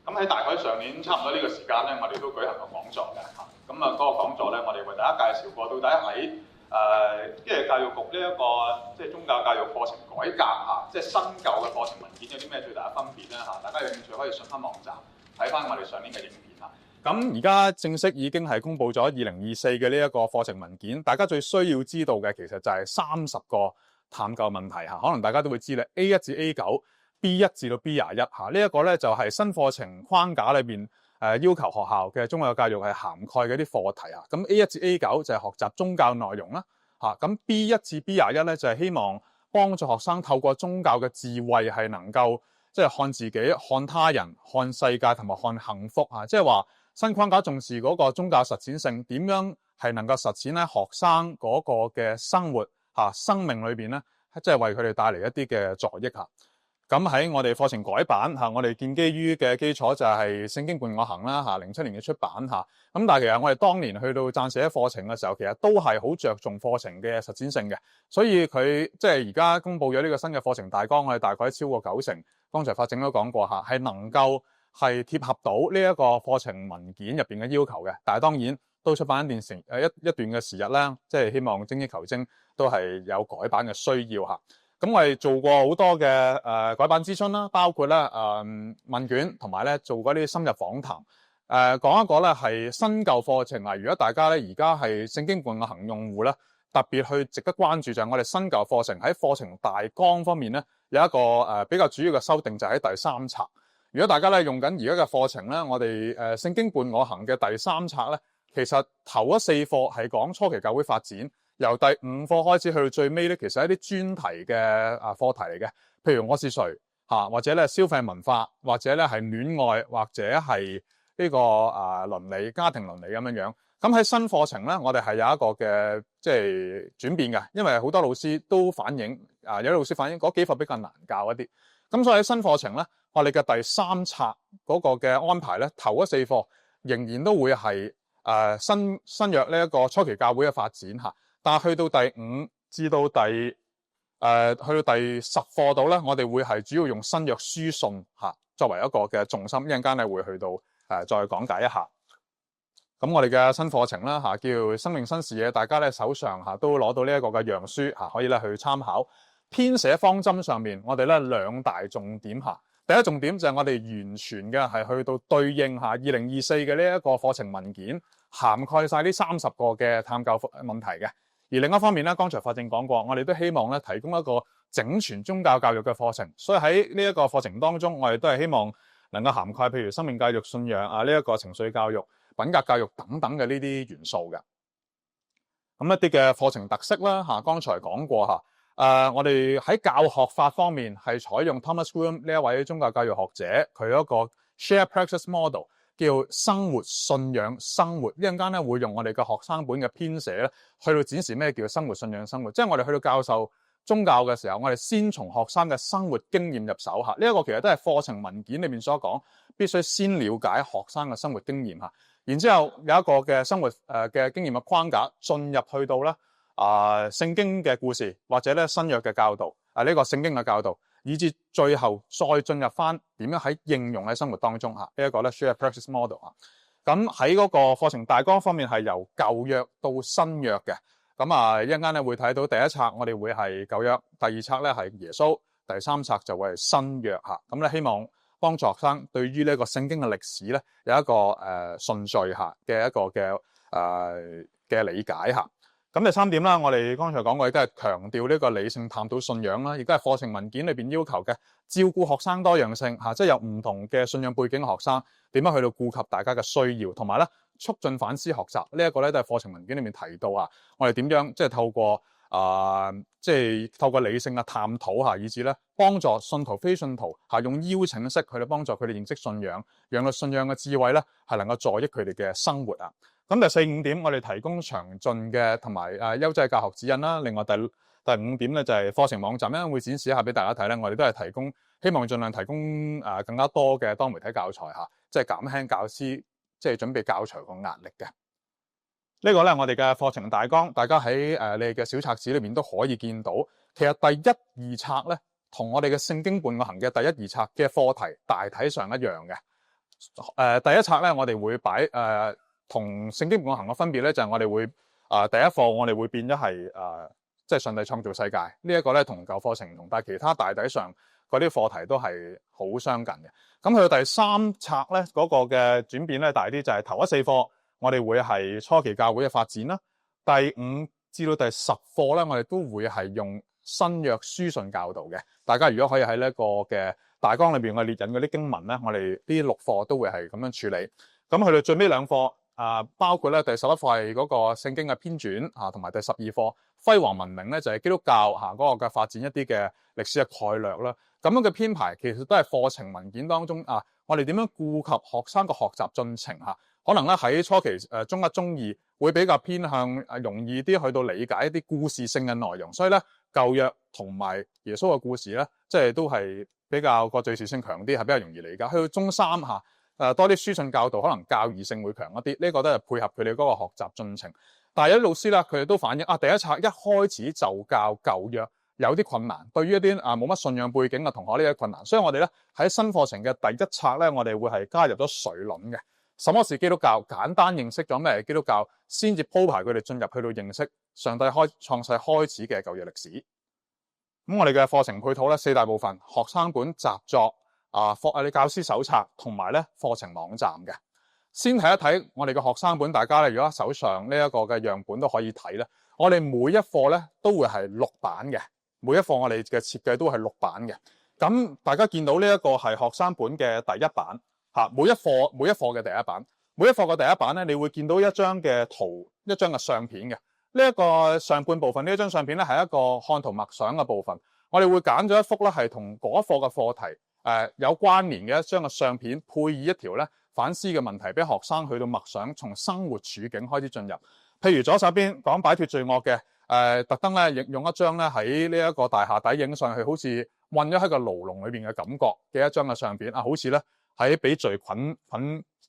咁喺大概上年差唔多呢個時間咧，我哋都舉行過講座嘅嚇。咁啊嗰個講座咧，我哋為大家介紹過到底喺即係教育局呢一個即係宗教教育課程改革嚇，即係新舊嘅課程文件有啲咩最大嘅分別咧嚇？大家有興趣可以上翻網站睇翻我哋上年嘅影片嚇。咁而家正式已經係公布咗2024嘅呢一個課程文件，大家最需要知道嘅其實就係30個探究問題嚇。可能大家都會知咧 A1 至 A9。B1 至到 B21嚇，呢一個咧就係新課程框架裏邊要求學校嘅宗教教育係涵蓋嘅啲課題啊。咁 A1 至 A9就係學習宗教內容啦嚇，咁 B1 至 B21咧就係希望幫助學生透過宗教嘅智慧係能夠即係看自己、看他人、看世界同埋看幸福啊。即係話新框架重視嗰個宗教實踐性，點樣係能夠實踐喺學生嗰個嘅生活嚇生命裏邊咧，即係為佢哋帶嚟一啲嘅助益嚇。咁喺我哋課程改版嚇，我哋建基於嘅基礎就係聖經伴我行啦嚇，07年嘅出版嚇。咁但係其實我哋當年去到撰寫課程嘅時候，其實都係好着重課程嘅實踐性嘅。所以佢即係而家公布咗呢個新嘅課程大綱，我哋大概超過90%。剛才法政都講過嚇，係能夠係貼合到呢一個課程文件入邊嘅要求嘅。但係當然都出版一段嘅時日啦，即係希望精益求精，都係有改版嘅需要嚇。咁我哋做過好多嘅改版諮詢啦，包括咧問卷，同埋咧做過啲深入訪談。講一個咧係新舊課程啊。如果大家咧而家係聖經伴我行用戶咧，特別去值得關注就係我哋新舊課程喺課程大綱方面咧有一個比較主要嘅修訂，就喺第3冊。如果大家咧用緊而家嘅課程咧，我哋聖經伴我行嘅第3冊咧，其實頭嗰4課係講初期教會發展。由第5課開始去到最尾咧，其實係一啲專題嘅課題嚟嘅，譬如我是誰嚇，或者咧消費文化，或者咧係戀愛，或者係呢個倫理、家庭倫理咁樣樣。咁喺新課程咧，我哋係有一個嘅即係轉變嘅，因為好多老師都反映有啲老師反映嗰幾課比較難教一啲。咁所以喺新課程咧，我哋嘅第3冊嗰個嘅安排咧，頭嗰4課仍然都會係新約呢一個初期教會嘅發展嚇。但係去到第5至到去到第10課度咧，我哋會係主要用新約書信嚇作為一個嘅重心，一陣間咧會去到再講解一下。咁我哋嘅新課程啦嚇，叫生命新視野，大家咧手上嚇都攞到呢一個嘅樣書嚇，可以咧去參考。編寫方針上面，我哋咧2大重點嚇。第一重點就係我哋完全嘅係去到對應下2024嘅呢一個課程文件，涵蓋晒呢30個嘅探究問題嘅。而另一方面咧，剛才法政講過，我哋都希望咧提供一個整全宗教教育嘅課程，所以喺呢一個課程當中，我哋都係希望能夠涵蓋譬如生命教育、信仰呢一個情緒教育、品格教育等等嘅呢啲元素嘅。咁一啲嘅課程特色啦嚇，剛才講過嚇，我哋喺教學法方面係採用 Thomas Groom 呢一位宗教教育學者佢一個 Share Practice Model。叫生活信仰生活，一陣間咧會用我哋嘅學生本嘅編寫咧，去到展示咩叫生活信仰生活。即係我哋去到教授宗教嘅時候，我哋先從學生嘅生活經驗入手嚇。呢一個其實都係課程文件裏面所講，必須先了解學生嘅生活經驗嚇，然之後有一個嘅生活嘅經驗嘅框架，進入去到咧聖經嘅故事或者咧新約嘅教導呢個聖經嘅教導。以至最後再進入翻點樣喺應用喺生活當中嚇，呢一個咧 Share Practice Model 啊。咁喺嗰個課程大綱方面係由舊約到新約嘅。咁一陣間咧會睇到第一冊我哋會係舊約，第二冊咧係耶穌，第3冊就會係新約嚇。咁咧希望幫助學生對於呢個聖經嘅歷史咧有一個順序嚇嘅一個嘅理解嚇。咁第3點啦，我哋剛才講過亦都係強調呢個理性探討信仰啦，亦都係課程文件裏邊要求嘅，照顧學生多樣性嚇，即係有唔同嘅信仰背景嘅學生點樣去到顧及大家嘅需要，同埋咧促進反思學習呢一個咧都係課程文件裏面提到啊，我哋點樣即係透過透過理性嘅探討嚇，以至咧幫助信徒非信徒嚇用邀請式去到幫助佢哋認識信仰，讓到信仰嘅智慧咧係能夠助益佢哋嘅生活啊。咁第4、5點，我哋提供詳盡嘅同埋優質教學指引啦。另外第5點咧就係課程網站，會展示一下俾大家睇咧。我哋都係提供，希望盡量提供更加多嘅多媒體教材嚇，即係減輕教師即係準備教材個壓力嘅。呢個咧我哋嘅課程大綱，大家喺你嘅小冊子裏面都可以見到。其實第1、2冊咧同我哋嘅聖經伴我行嘅第1、2冊嘅課題大體上一樣嘅。第一冊咧，我哋會擺同聖經本行嘅分別咧，就係我哋會第一課我哋會變咗係即係上帝創造世界呢一個咧，同舊課程唔同，但係其他大體上嗰啲課題都係好相近嘅。咁去到第三冊咧，嗰個嘅轉變咧大啲，就係頭一4課我哋會係初期教會嘅發展啦。第5至到第10課咧，我哋都會係用新約書信教導嘅。大家如果可以喺呢一個嘅大綱裏邊我列引嗰啲經文咧，我哋呢6課都會係咁樣處理。咁去到最尾2課包括咧第11課係嗰個聖經嘅編纂同埋第12課輝煌文明咧就係基督教嗰個嘅發展一啲嘅歷史嘅概略啦。咁樣嘅編排其實都係課程文件當中我哋點樣顧及學生個學習進程可能咧喺初期中1、中2會比較偏向容易啲去到理解一啲故事性嘅內容，所以咧舊約同埋耶穌嘅故事咧，即係都係比較個敘事性強啲，係比較容易理解。去到中3多啲書信教導，可能教義性會強一啲，呢個都係配合佢哋嗰個學習進程。但係有啲老師咧，佢哋都反映第一冊一開始就教舊約有啲困難，對於一啲冇乜信仰背景嘅同學呢啲困難，所以我哋咧喺新課程嘅第1冊咧，我哋會係加入咗水論嘅。什麼是基督教？簡單認識咗咩係基督教，先至鋪排佢哋進入去到認識上帝創世開始嘅舊約歷史。咁我哋嘅課程配套咧4大部分：學生本、習作、教師手冊同埋咧課程網站嘅。先睇一睇我哋嘅學生本，大家咧如果手上呢一個嘅樣本都可以睇咧。我哋每一課咧都會係6版嘅，每一課我哋嘅設計都係6版嘅。咁大家見到呢一個係學生本嘅第1版。每一課嘅第1版，每一課嘅第1版咧，你會見到一張嘅圖，一張嘅相片嘅。呢一個上半部分呢一張相片咧，係一個看圖默想嘅部分。我哋會揀咗一幅咧，係同嗰課嘅課題有關聯嘅一張嘅相片，配以一條咧反思嘅問題，俾學生去到默想，從生活處境開始進入。譬如左手邊講擺脫罪惡嘅，特登咧用一張咧喺呢一個大廈底影上去，好似困咗喺個牢籠裏邊嘅感覺嘅一張嘅相片好似咧喺俾罪捆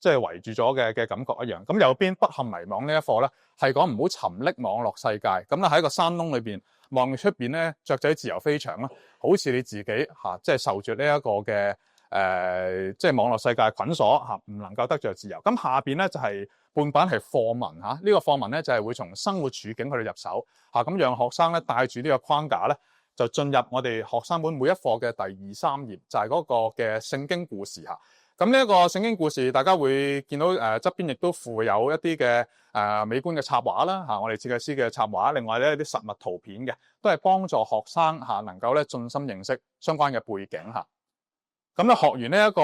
即係圍住咗嘅感覺一樣。咁右邊不陷迷惘呢一課咧，係講唔好沉溺網絡世界。咁咧喺個山窿裏邊望出邊咧，雀仔自由飛翔啦，好似你自己即係受住呢一個嘅即係網絡世界捆鎖唔能夠得着自由。咁下邊咧就係半版係課文呢個課文咧就係會從生活處境去到入手咁讓學生咧帶住呢個框架咧，就進入我哋學生本每一課嘅第2、3頁，就係嗰個嘅聖經故事咁呢一個聖經故事，大家會見到側邊亦都附有一啲嘅美觀嘅插畫啦我哋設計師嘅插畫，另外咧一啲實物圖片嘅，都係幫助學生能夠咧盡心認識相關嘅背景咁咧學完呢一個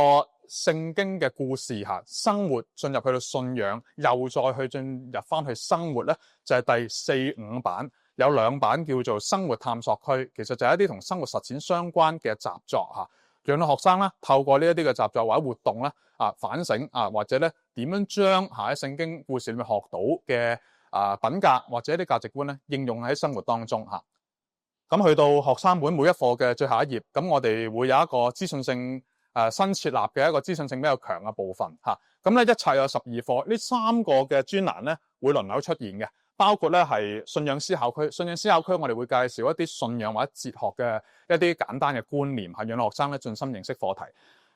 聖經嘅故事生活進入去到信仰，又再去進入翻去生活咧，就係第4、5版。有2版叫做生活探索區，其實就係一啲同生活實踐相關嘅習作讓到學生咧透過呢一啲嘅習作或者活動咧反省或者咧點樣將喺聖經故事裏面學到嘅品格或者一啲價值觀咧應用喺生活當中咁去到學生本每一課嘅最後一頁，咁我哋會有一個資訊性新設立嘅一個資訊性比較強嘅部分咁咧一齊有12課，呢3個嘅專欄咧會輪流出現嘅。包括咧係信仰思考區，信仰思考區我哋會介紹一啲信仰或者哲學嘅一啲簡單嘅觀念，讓學生咧盡心認識課題。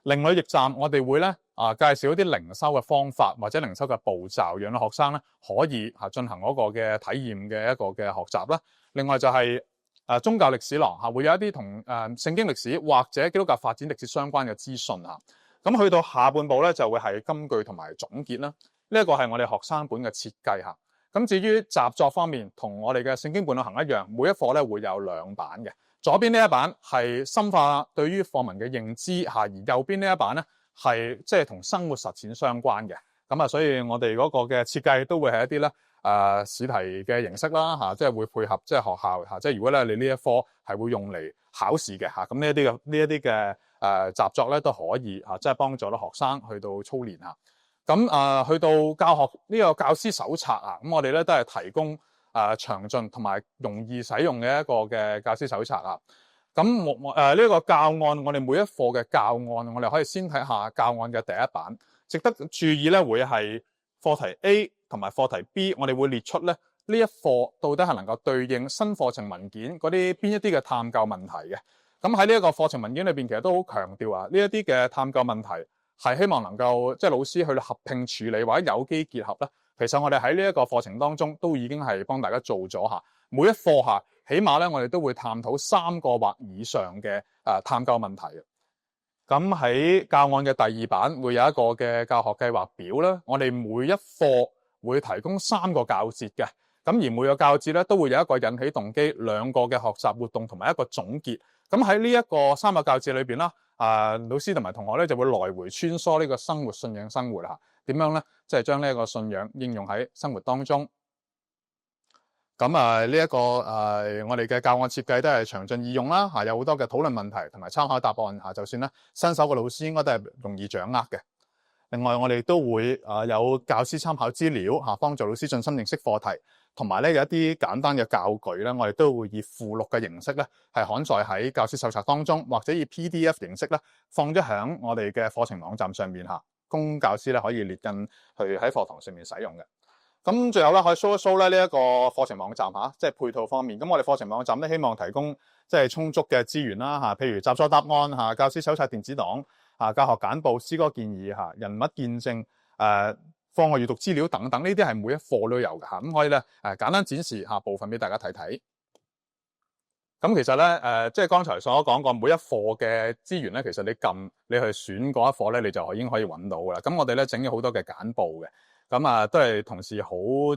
另類驛站我哋會咧介紹一啲靈修嘅方法或者靈修嘅步驟，讓學生咧可以進行嗰個嘅體驗嘅一個嘅學習啦。另外就係宗教歷史廊會有一啲同聖經歷史或者基督教發展歷史相關嘅資訊咁去到下半部咧就會係金句同埋總結啦。呢一個係我哋學生本嘅設計咁至於習作方面，同我哋嘅聖經伴侶行一樣，每一課咧會有2版嘅。左邊呢一版係深化對於課文嘅認知而右邊呢一版咧係即係同生活實踐相關嘅。咁所以我哋嗰個嘅設計都會係一啲咧試題嘅形式啦即係會配合即係學校即係如果咧你呢一科係會用嚟考試嘅咁呢一啲嘅習作咧都可以即係幫助到學生去到操練咁去到教學呢個教師手冊咁我哋咧都係提供詳盡同埋容易使用嘅一個嘅教師手冊咁呢個教案，我哋每一課嘅教案，我哋可以先睇下教案嘅第1版。值得注意咧，會係課題 A 同埋課題 B， 我哋會列出咧呢一課到底係能夠對應新課程文件嗰啲邊一啲嘅探究問題嘅。咁喺呢一個課程文件裏邊，其實都好強調呢一啲嘅探究問題係希望能夠即係老師去合併處理或者有機結合咧。其實我哋喺呢一個課程當中都已經係幫大家做咗下每一課下，起碼咧我哋都會探討3個或以上嘅探究問題嘅。咁喺教案嘅第2版會有一個嘅教學計劃表啦。我哋每一課會提供3個教節嘅，咁而每個教節咧都會有一個引起動機、2個嘅學習活動同埋一個總結。咁喺呢一個3個教節裏邊啦，老師同埋同學咧就會來回穿梭呢個生活、信仰、生活嚇。點樣咧？即係將呢一個信仰應用喺生活當中。咁呢一個我哋嘅教案設計都係詳盡易用啦，有好多嘅討論問題同埋參考答案就算咧新手嘅老師應該都係容易掌握嘅。另外我哋都會有教師參考資料幫助老師進深認識課題，同埋咧有一啲簡單嘅教具咧，我哋都會以附錄嘅形式咧係刊載喺教師手冊當中，或者以 PDF 形式咧放咗響我哋嘅課程網站上面供教師咧可以列印去喺課堂上面使用嘅。咁最後咧可以 show 一 show 咧呢一個課程網站即係配套方面。咁我哋課程網站咧希望提供即係充足嘅資源啦譬如習作答案教師手冊電子檔教學簡報、詩歌建議人物見證課外閱讀資料等等，呢啲係每一課都有嘅咁可以咧簡單展示部分俾大家睇睇。咁其實咧即係剛才所講過每一課嘅資源咧，其實你去選嗰一課咧，你就已經可以揾到噶啦。咁我哋咧整咗好多嘅簡報嘅。咁都係同事好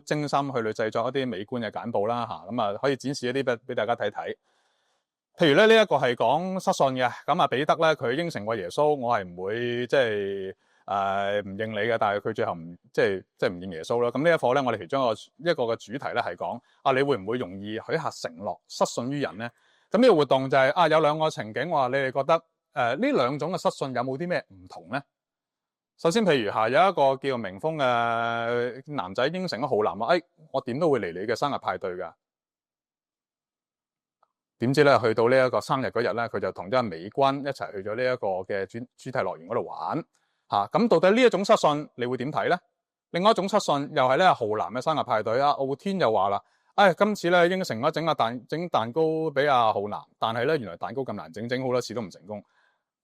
精心去製作一啲美觀嘅簡報啦咁可以展示一啲俾大家睇睇。譬如咧呢一個係講失信嘅，咁彼得咧佢應承過耶穌，我係唔會即係唔認你嘅，但係佢最後唔即係唔認耶穌啦。咁呢一課咧，我哋其中一個嘅主題咧係講你會唔會容易許下承諾失信於人咧？咁呢個活動就係有2個情景，話你哋覺得呢2種嘅失信有冇啲咩唔同咧？首先，譬如有一個叫明峰嘅男仔應承咗浩南話，我點都會嚟你嘅生日派對㗎。點知咧去到呢一個生日嗰日咧，佢就同咗美軍一齊去咗呢一個嘅主題樂園嗰度玩咁到底呢一種失信，你會點睇咧？另外一種失信又係咧浩南嘅生日派對傲天又話啦，今次咧應承咗整蛋糕俾浩南，但係咧原來蛋糕咁難整好多次都唔成功，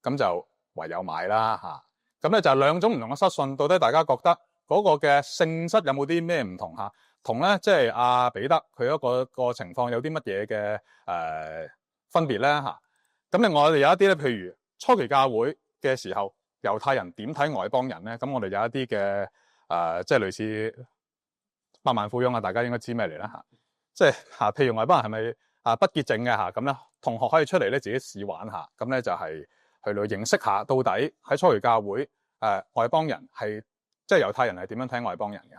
咁就唯有買啦咁咧就係2種唔同嘅失信，到底大家覺得嗰個嘅性質有冇啲咩唔同同咧即係彼得佢一個情況有啲乜嘢嘅分別咧咁另外我哋有一啲咧，譬如初期教會嘅時候，猶太人點睇外邦人咧？咁我哋有一啲嘅即係類似百萬富翁大家應該知咩嚟啦即係譬如外邦人係咪不潔淨嘅咁咧，同學可以出嚟咧自己試玩下，咁咧就係去到認識下到底喺初期教會外邦人係即係猶太人係點樣睇外邦人嘅。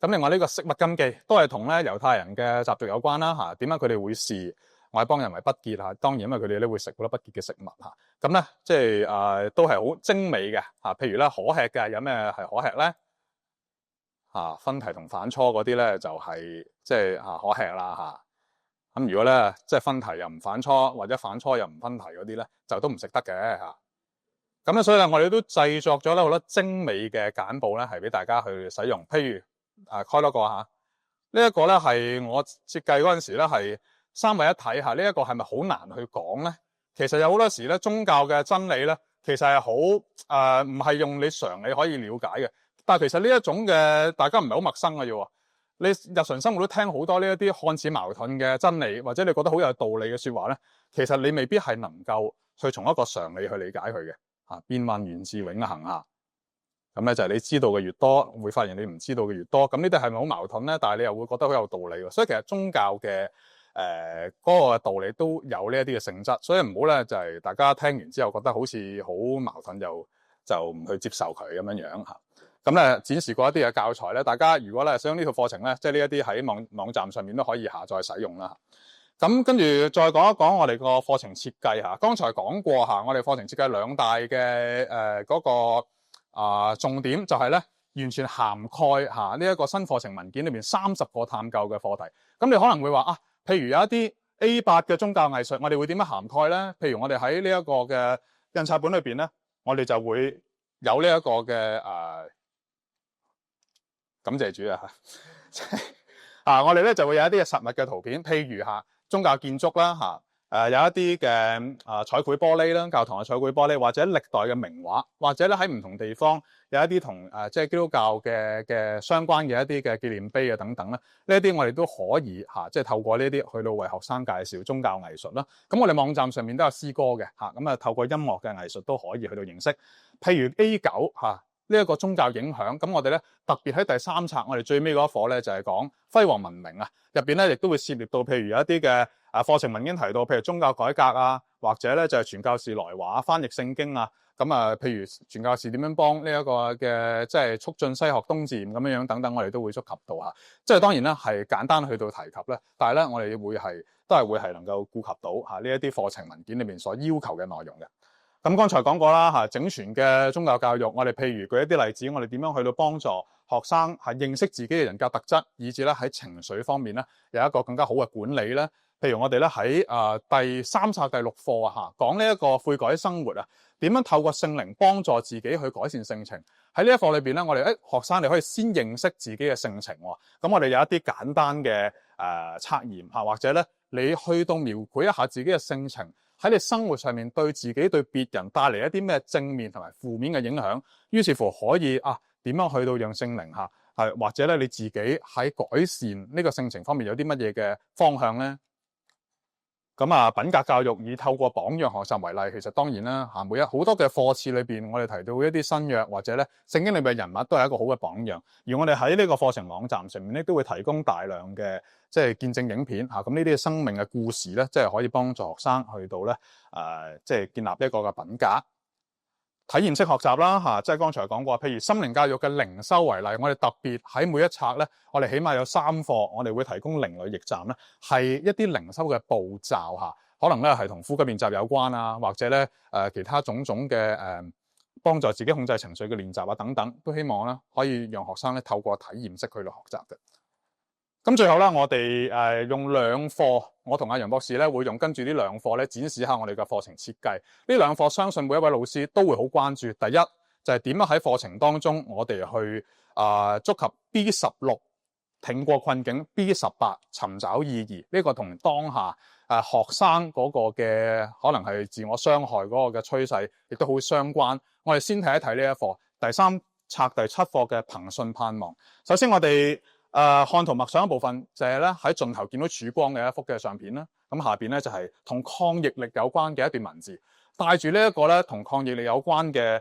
咁另外呢個食物禁忌都係同咧猶太人嘅習俗有關啦點解佢哋會視外邦人為不潔當然因為佢哋咧會食好多不潔嘅食物咁咧即係都係好精美嘅譬如咧可吃嘅有咩係可吃咧分題同反初嗰啲咧就係即係可吃啦咁如果咧即係分題又唔反初或者反初又唔分題嗰啲咧就都唔食得嘅咁咧所以咧我哋都製作咗咧好多精美嘅簡報咧係俾大家去使用，譬如開多個呢一個咧係我設計嗰陣時咧係3位一體呢一個係咪好難去講咧？其實有好多時咧宗教嘅真理咧，其實係好唔係用你常理可以了解嘅。但係其實呢一種嘅大家唔係好陌生嘅啫。你日常生活都聽好多呢一啲看似矛盾嘅真理，或者你覺得好有道理嘅說話咧，其實你未必係能夠去從一個常理去理解佢嘅變幻源自永恆咁咧就係你知道嘅越多，會發現你唔知道嘅越多。咁呢啲係咪好矛盾咧？但係你又會覺得好有道理喎。所以其實宗教嘅嗰個道理都有呢一啲嘅性質。所以唔好咧就係大家聽完之後覺得好似好矛盾，就唔去接受佢咁樣咁咧展示過一啲嘅教材咧，大家如果咧想呢套課程咧，即係呢一啲喺網站上面都可以下載使用啦。咁跟住再講一講我哋個課程設計剛才講過我哋課程設計2大嘅嗰個重點就係咧，完全涵蓋呢一個新課程文件裏面30個探究嘅課題。咁你可能會話譬如有一啲 A8 嘅宗教藝術，我哋會點樣涵蓋咧？譬如我哋喺呢一個嘅印刷本裏邊咧，我哋就會有呢一個嘅感謝主我哋咧就會有一啲嘅實物嘅圖片，譬如宗教建築啦有一啲嘅彩繪玻璃啦，教堂嘅彩繪玻璃，或者歷代嘅名畫，或者咧喺唔同地方有一啲同即係基督教嘅相關嘅一啲嘅紀念碑啊等等咧，呢一啲我哋都可以即係透過呢啲去到為學生介紹宗教藝術啦。咁我哋網站上面都有詩歌嘅咁透過音樂嘅藝術都可以去到認識。譬如 A9呢一個宗教影響，咁我哋咧特別喺第3冊，我哋最尾嗰一課咧就係講輝煌文明啊，入邊咧亦都會涉獵到譬如有一啲嘅課程文已經提到，譬如宗教改革啊，或者咧就係傳教士來華翻譯聖經啊，咁譬如傳教士點樣幫呢一個嘅即係促進西學東漸咁樣等等，我哋都會觸及到即係當然啦，係簡單去到提及咧，但係咧我哋都係會係能夠顧及到呢一啲課程文件裏面所要求嘅內容嘅。咁剛才講過啦整全嘅宗教教育，我哋譬如舉一啲例子，我哋點樣去到幫助學生認識自己嘅人格特質，以至咧喺情緒方面咧有一個更加好嘅管理咧。譬如我哋咧喺第3冊第6課講呢一個悔改生活點樣透過聖靈幫助自己去改善性情。喺呢一課裏邊咧，我哋學生你可以先認識自己嘅性情喎。咁我哋有一啲簡單嘅測驗或者咧你去到描繪一下自己嘅性情，喺你生活上面對自己對別人帶嚟一啲咩正面同埋負面嘅影響，於是乎可以點樣去到讓聖靈或者咧你自己喺改善呢個性情方面有啲乜嘢嘅方向咧？咁品格教育以透過榜樣學習為例，其實當然啦每好多嘅課次裏邊，我哋提到一啲新約或者咧聖經裏邊嘅人物都係一個好嘅榜樣。而我哋喺呢個課程網站上面咧，都會提供大量嘅即係見證影片咁呢啲生命嘅故事咧，即係可以幫助學生去到咧即係建立一個嘅品格。體驗式學習啦即係剛才講過，譬如心靈教育嘅靈修為例，我哋特別喺每一冊咧，我哋起碼有3課，我哋會提供靈旅驛站咧，係一啲靈修嘅步驟可能咧係同呼吸練習有關或者咧其他種種嘅幫助自己控制情緒嘅練習等等，都希望咧可以讓學生咧透過體驗式去到學習嘅。咁最後啦，我哋用2課，我同阿楊博士咧會用跟住呢2課咧展示下我哋嘅課程設計。呢2課相信每一位老師都會好關注。第一就係點樣喺課程當中我哋去觸及 B16 挺過困境， B18 尋找意義。呢個同當下學生嗰個嘅可能係自我傷害嗰個嘅趨勢亦都好相關。我哋先睇一睇呢一課第3冊第7課嘅憑信盼望。首先我哋看圖默想一部分就係咧喺盡頭見到曙光嘅一幅嘅相片啦。咁下邊咧就係同抗逆力有關嘅一段文字，帶住呢一個咧同抗逆力有關嘅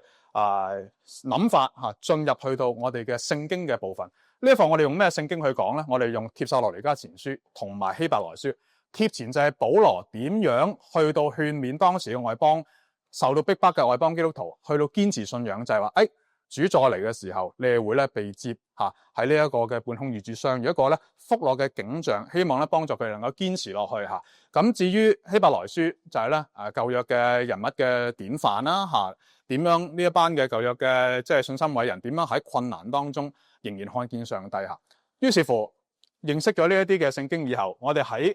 諗法進入去到我哋嘅聖經嘅部分。呢一課我哋用咩聖經去講咧？我哋用帖撒羅尼迦前書同埋希伯來書。帖前就係保羅點樣去到勸勉當時嘅外邦受到逼迫嘅外邦基督徒，去到堅持信仰，就係話主再嚟嘅時候，你哋會咧被接喺呢一個嘅半空與主相遇一個咧福樂嘅景象，希望咧幫助佢哋能夠堅持落去咁至於希伯來書就係咧舊約嘅人物嘅典範啦點樣呢一班嘅舊約嘅即係信心偉人點樣喺困難當中仍然看見上帝於是乎認識咗呢一啲嘅聖經以後，我哋喺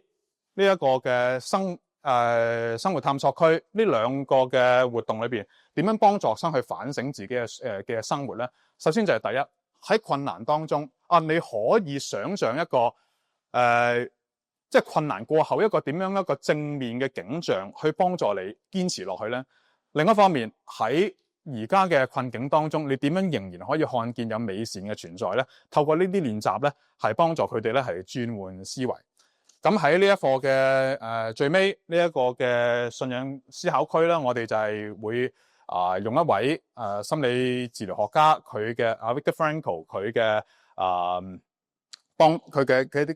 呢一個嘅生活探索區呢2個嘅活動裏邊，點樣幫助學生去反省自己嘅生活咧？首先就係第一，喺困難當中你可以想像一個即係困難過後一個點樣一個正面嘅景象去幫助你堅持落去咧。另一方面喺而家嘅困境當中，你點樣仍然可以看見有美善嘅存在咧？透過呢啲練習咧，係幫助佢哋咧係轉換思維。咁喺呢一課嘅最尾呢一個嘅信仰思考區咧，我哋就係會用一位心理治療學家佢嘅Viktor Frankl 佢嘅幫佢嘅一啲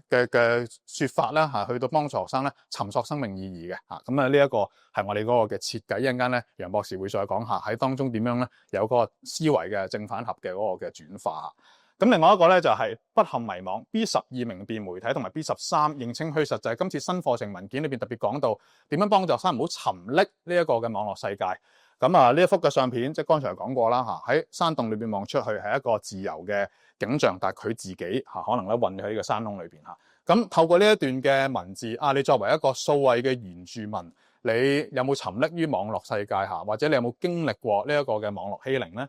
嘅説法啦去到幫助學生咧尋索生命意義嘅咁呢一個係我哋嗰個嘅設計。一陣間咧楊博士會再講下喺當中點樣咧有嗰個思維嘅正反合嘅嗰個嘅轉化。咁另外一個咧就係不陷迷惘 B12 明辨媒體同埋 B13 認清虛實，就係今次新課程文件裏邊特別講到點樣幫助學生唔好沉溺呢一個嘅網絡世界。咁呢一幅嘅相片即係剛才講過啦喺山洞裏邊望出去係一個自由嘅景象，但係佢自己可能咧混咗喺呢個山窿裏邊咁透過呢一段嘅文字你作為一個數位嘅原住民，你有冇沉溺於網絡世界或者你有冇經歷過呢一個嘅網絡欺凌咧？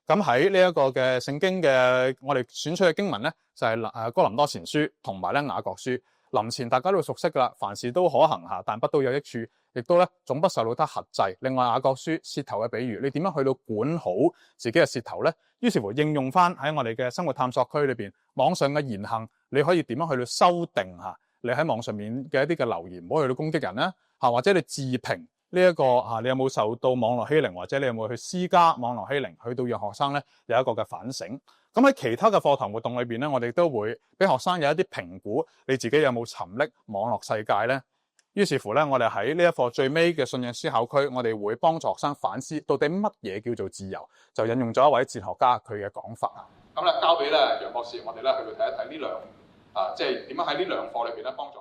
咁喺呢一個嘅聖經嘅我哋選出嘅經文咧，就係哥林多前書同埋咧雅各書。林前大家都熟悉㗎啦，凡事都可行嚇，但不都有益處，亦都咧總不受到他轄制。另外雅各書舌頭嘅比喻，你點樣去到管好自己嘅舌頭咧？於是乎應用翻喺我哋嘅生活探索區裏邊，網上嘅言行，你可以點樣去到修訂嚇？你喺網上面嘅一啲嘅留言，唔好去到攻擊人啦嚇，或者你自評呢一個嚇，你有冇受到網絡欺凌，或者你有冇去施加網絡欺凌，去到讓學生咧有一個嘅反省。咁喺其他嘅課堂活動裏邊咧，我哋都會俾學生有一啲評估，你自己有冇沉溺網絡世界咧？於是乎咧，我哋喺呢一課最尾嘅信仰思考區，我哋會幫助學生反思到底乜嘢叫做自由，就引用咗一位哲學家佢嘅講法。咁咧交俾咧楊博士，我哋咧去到睇一睇呢兩即係點樣喺呢兩課裏邊咧幫助。